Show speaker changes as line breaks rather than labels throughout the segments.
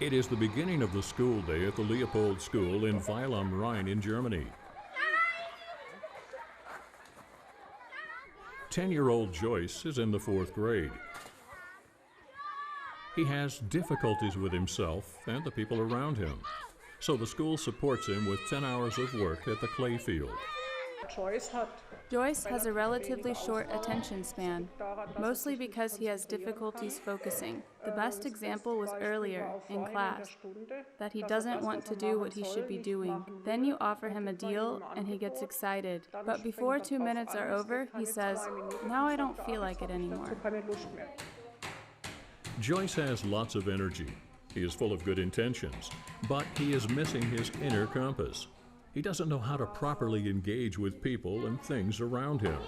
It is the beginning of the school day at the Leopold School in Weil am Rhein in Germany. 10-year-old Joyce is in the 4th grade. He has difficulties with himself and the people around him, so the school supports him with 10 hours of work at the clay field.
Joyce has a relatively short attention span, mostly because he has difficulties focusing. The best example was earlier, in class, that he doesn't want to do what he should be doing. Then you offer him a deal and he gets excited. But before 2 minutes are over, he says, "Now I don't feel like it anymore."
Joyce has lots of energy. He is full of good intentions, but he is missing his inner compass. He doesn't know how to properly engage with people and things around him.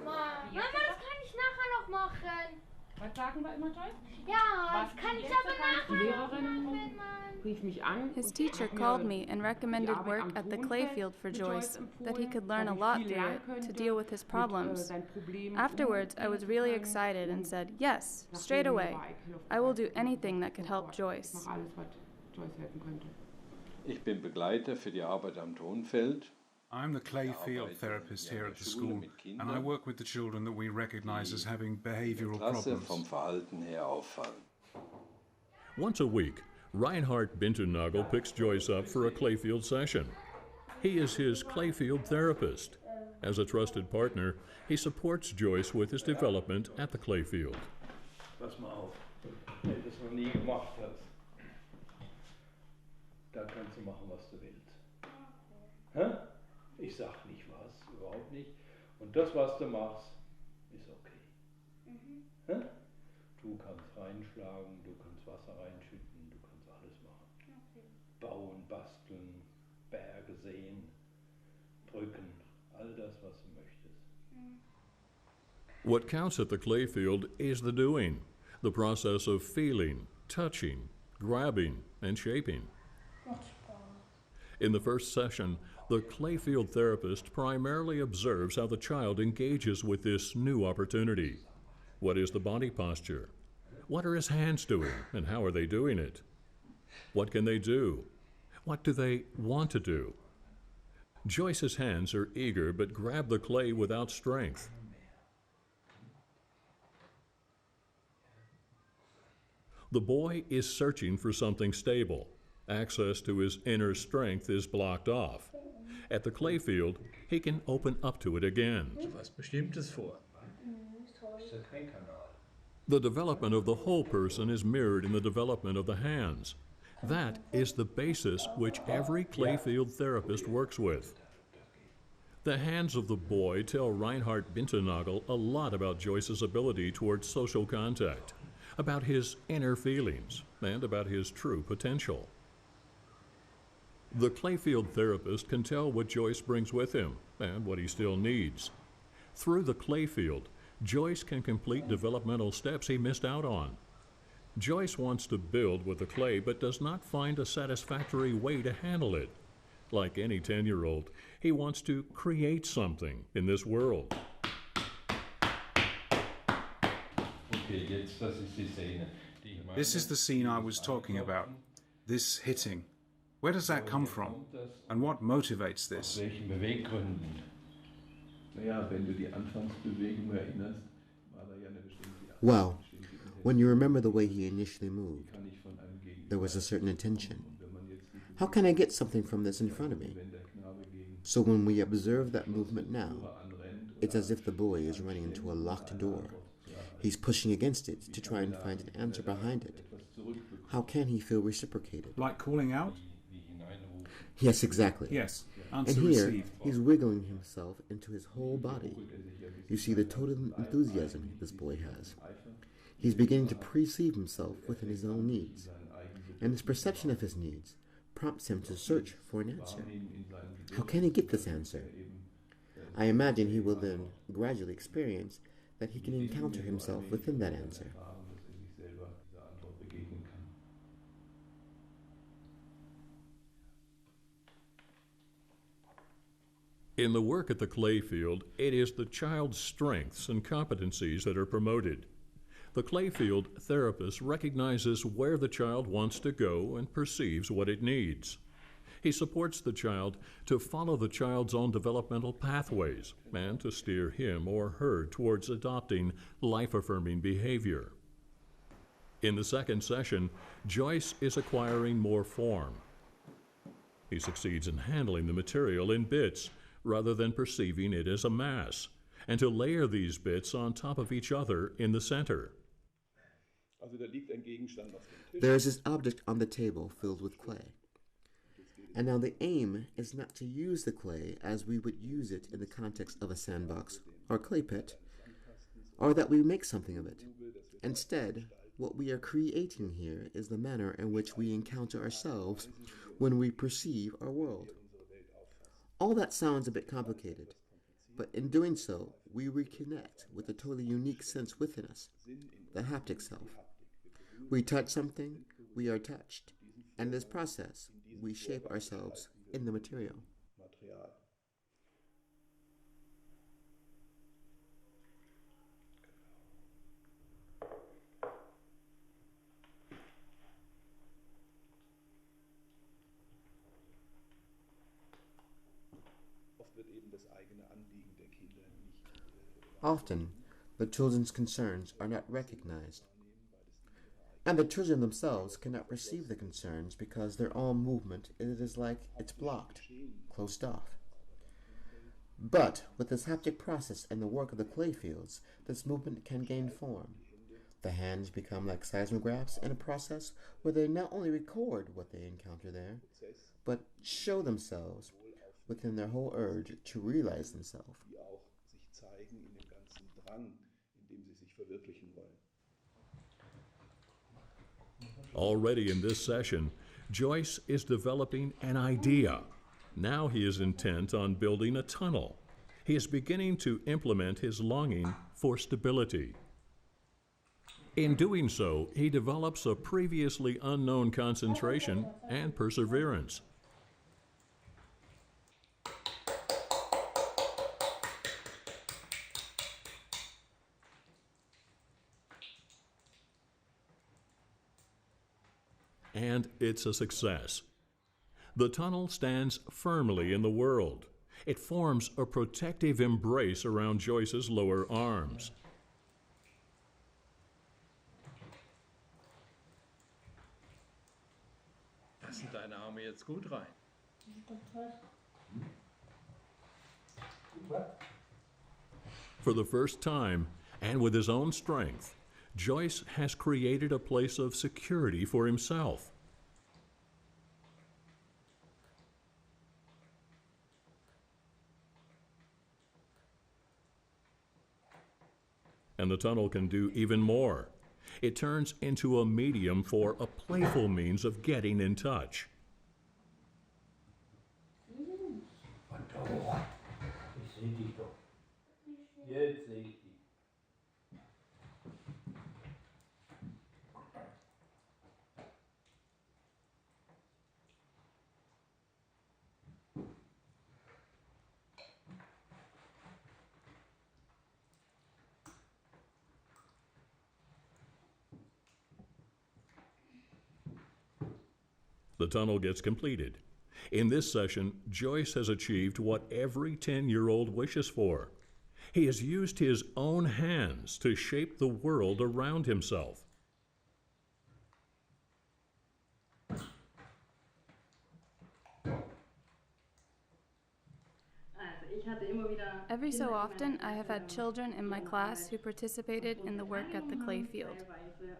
Mama, das kann ich nachher noch machen.
Was sagen wir immer, Joyce?
Ja, das kann ich aber nachher
Die
noch
Lehrerin
machen, Mann.
rief mich an.
His teacher called me and recommended work at the clay field for Joyce, that he could learn a lot through it to deal with his problems. Afterwards, I was really excited and said, "Yes, straight away. I will do anything that could help Joyce."
Alles, was Joyce helfen könnte.
Ich bin Begleiter für die Arbeit am Tonfeld.
I'm the clay field therapist here at the school, and I work with the children that we recognize as having behavioral
Klasse vom
problems.
Verhalten her auffallen.
Once a week, Reinhard Binternagel picks Joyce up for a Clayfield session. He is his Clayfield therapist. As a trusted partner, he supports Joyce with his development at the Clayfield.
Pass mal auf, wenn du das noch nie gemacht hast, da kannst du machen, was du willst. Hä? Ich sag nicht was, überhaupt nicht. Und das, was du machst, ist okay. Hä? Du kannst reinschlagen, du kannst Wasser reinschütten, du kannst alles machen. Bauen, basteln, Berge sehen, drücken, all das, was du möchtest.
What counts at the Clayfield is the doing, the process of feeling, touching, grabbing, and shaping. In the first session, the Clayfield therapist primarily observes how the child engages with this new opportunity. What is the body posture? What are his hands doing, and how are they doing it? What can they do? What do they want to do? Joyce's hands are eager but grab the clay without strength. The boy is searching for something stable. Access to his inner strength is blocked off. At the Clayfield, he can open up to it again.
Was Bestimmtes vor. Ist ja kein Kanal.
The development of the whole person is mirrored in the development of the hands. That is the basis which every Clayfield therapist works with. The hands of the boy tell Reinhard Binternagel a lot about Joyce's ability towards social contact, about his inner feelings, and about his true potential. The Clayfield therapist can tell what Joyce brings with him and what he still needs. Through the Clayfield, Joyce can complete developmental steps he missed out on. Joyce wants to build with the clay but does not find a satisfactory way to handle it. Like any 10-year-old, he wants to create something in this world.
Okay, jetzt, das ist die Szene, die ich meine.
This is the scene I was talking about. This hitting. Where does that come from? And what motivates
Aus
this?
welchen Beweggründen?
Naja, wenn du die Anfangsbewegung erinnerst, war da ja eine bestimmte
Well, when you remember the way he initially moved,
kann ich von einem Gegenüber.
there was a certain intention.
Wenn man jetzt die
How can I get something from this in front of me?
wenn der Knabe gegen
So when we observe that movement now,
anrennt,
it's as if the boy is running into a locked door. He's pushing against it to try and find an answer behind it. How can he feel reciprocated?
Like calling out?
Yes, exactly.
Yes.
And
Answer
here,
received.
he's wiggling himself into his whole body. You see the total enthusiasm this boy has. He's beginning to perceive himself within his own needs, and his perception of his needs prompts him to search for an answer. How can he get this answer? I imagine he will then gradually experience that he can encounter himself within that answer.
In the work at the Clayfield, it is the child's strengths and competencies that are promoted. The Clayfield therapist recognizes where the child wants to go and perceives what it needs. He supports the child to follow the child's own developmental pathways and to steer him or her towards adopting life-affirming behavior. In the second session, Joyce is acquiring more form. He succeeds in handling the material in bits rather than perceiving it as a mass, and to layer these bits on top of each other in the center.
There is this object on the table filled with clay. And now the aim is not to use the clay as we would use it in the context of a sandbox or clay pit, or that we make something of it. Instead, what we are creating here is the manner in which we encounter ourselves when we perceive our world. All that sounds a bit complicated, but in doing so, we reconnect with a totally unique sense within us, the haptic self. We touch something, we are touched, and in this process, we shape ourselves in the material. Often, the children's concerns are not recognized, and the children themselves cannot perceive the concerns because their own movement is like it's blocked, closed off. But with this haptic process and the work of the clay fields, this movement can gain form. The hands become like seismographs in a process where they not only record what they encounter there, but show themselves within their whole urge to realize themselves.
Already in this session, Joyce is developing an idea. Now he is intent on building a tunnel. He is beginning to implement his longing for stability. In doing so, he develops a previously unknown concentration and perseverance. And it's a success. The tunnel stands firmly in the world. It forms a protective embrace around Joyce's lower arms.
Passen deine Arme jetzt gut rein?
For the first time, and with his own strength, Joyce has created a place of security for himself. And the tunnel can do even more. It turns into a medium for a playful means of getting in touch.
Ich sehe dich doch. Jetzt sehe ich dich.
The tunnel gets completed. In this session, Joyce has achieved what every 10-year-old wishes for. He has used his own hands to shape the world around himself.
Every so often, I have had children in my class who participated in the work at the clay field.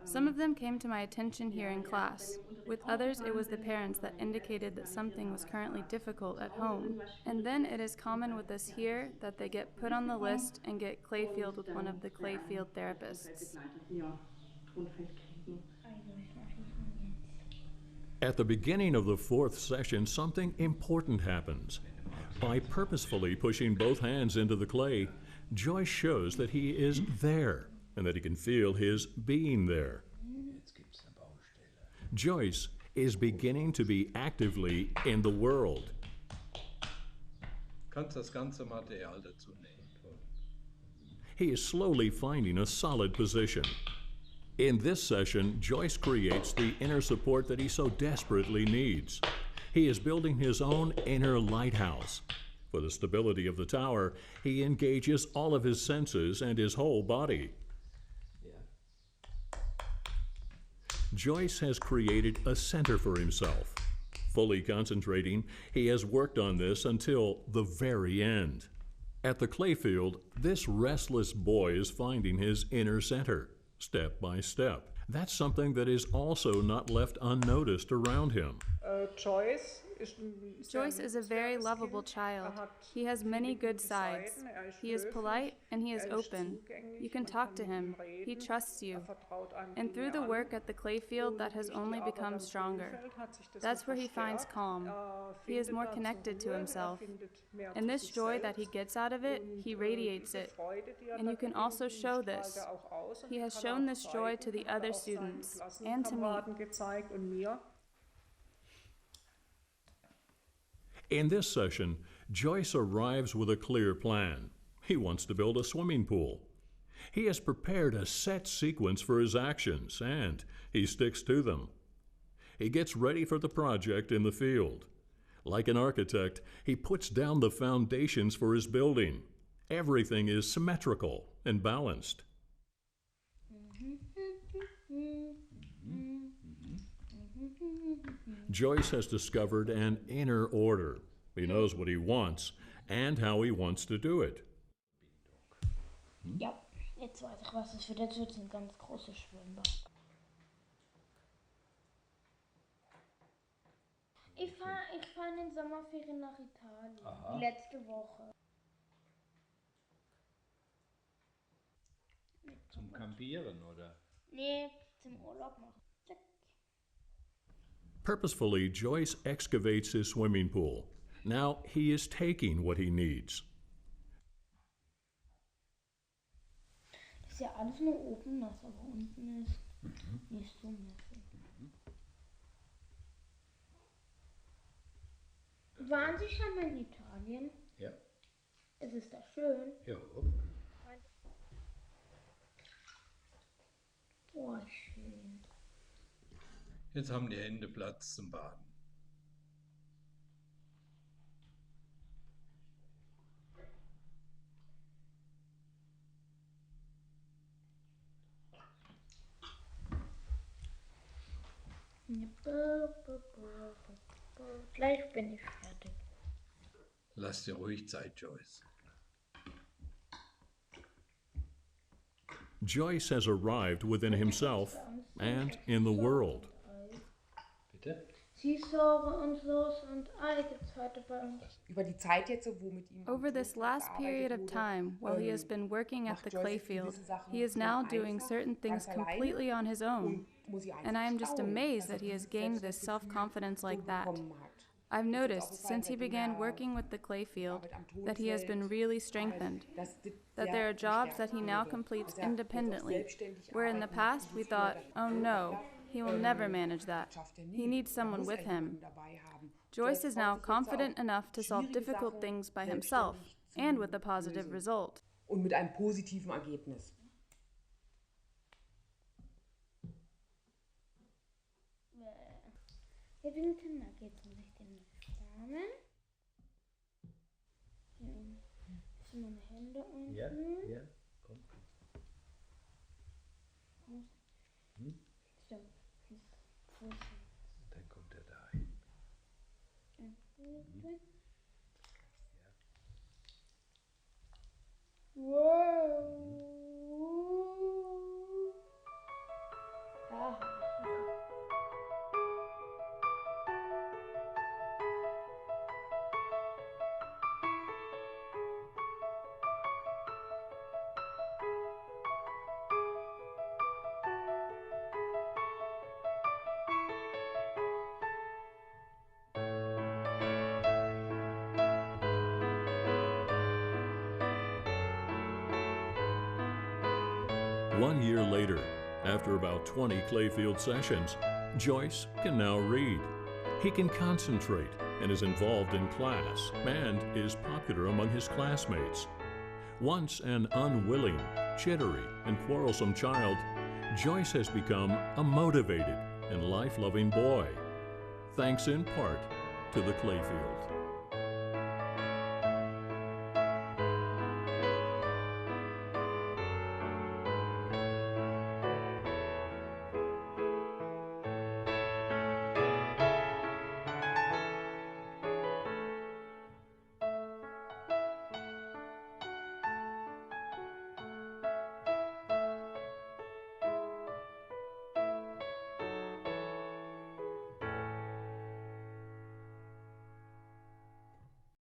Some of them came to my attention here in class. With others, it was the parents that indicated that something was currently difficult at home. And then it is common with us here that they get put on the list and get clay field with one of the clay field therapists.
At the beginning of the fourth session, something important happens. By purposefully pushing both hands into the clay, Joyce shows that he is there and that he can feel his being there. Joyce is beginning to be actively in the world.
Kannst das ganze Material dazu nehmen.
He is slowly finding a solid position. In this session, Joyce creates the inner support that he so desperately needs. He is building his own inner lighthouse. For the stability of the tower, he engages all of his senses and his whole body. Joyce has created a center for himself. Fully concentrating, he has worked on this until the very end. At the Clayfield, this restless boy is finding his inner center, step by step. That's something that is also not left unnoticed around him.
Joyce is a very lovable child. He has many good sides. He is polite and he is open. You can talk to him. He trusts you. And through the work at the Clayfield, that has only become stronger. That's where he finds calm. He is more connected to himself. And this joy that he gets out of it, he radiates it. And you can also show this. He has shown this joy to the other students and to me.
In this session, Joyce arrives with a clear plan. He wants to build a swimming pool. He has prepared a set sequence for his actions, and he sticks to them. He gets ready for the project in the field. Like an architect, he puts down the foundations for his building. Everything is symmetrical and balanced. Joyce has discovered an inner order. He knows what he wants and how he wants to do it.
Ja, jetzt weiß ich, was es wird. Jetzt wird es ein ganz großes Schwimmbad. Ich fahr in den Sommerferien nach Italien.
Aha.
Letzte Woche.
Zum Campieren, oder?
Nee, zum Urlaub machen. Zack.
Purposefully, Joyce excavates his swimming pool. Now he is taking what he needs.
Das ist ja alles nur oben nass, aber unten ist nicht so nass. Waren Sie schon mal in Italien?
Ja.
Ist es da schön?
Ja.
Oh, schön.
Jetzt haben die Hände Platz zum Baden.
Gleich bin ich fertig.
Lass dir ruhig Zeit, Joyce.
Joyce has arrived within himself and in the world.
Bitte?
Süßsäure und Soße und Ei gibt's heute bei uns.
Über die Zeit jetzt, wo mit ihm
Over this last period of time, while he has been working at the Clayfield, he is now doing certain things completely on his own. And I am just amazed that he has gained this self-confidence like that. I've noticed, since he began working with the Clayfield, that he has been really strengthened, that there are jobs that he now completes independently, where in the past we thought, oh no, he will never manage that. He needs someone with him. Joyce is now confident enough to solve difficult things by himself, and with a positive result.
Und mit einem positiven Ergebnis.
Hier sind die Nuggets, muss ich den entfernen. Hier sind meine Hände unten.
Ja, komm.
So, Fuß.
Dann kommt er da hin.
Wow. Ah.
One year later, after about 20 Clayfield sessions, Joyce can now read. He can concentrate and is involved in class and is popular among his classmates. Once an unwilling, jittery, and quarrelsome child, Joyce has become a motivated and life-loving boy, thanks in part to the clayfield.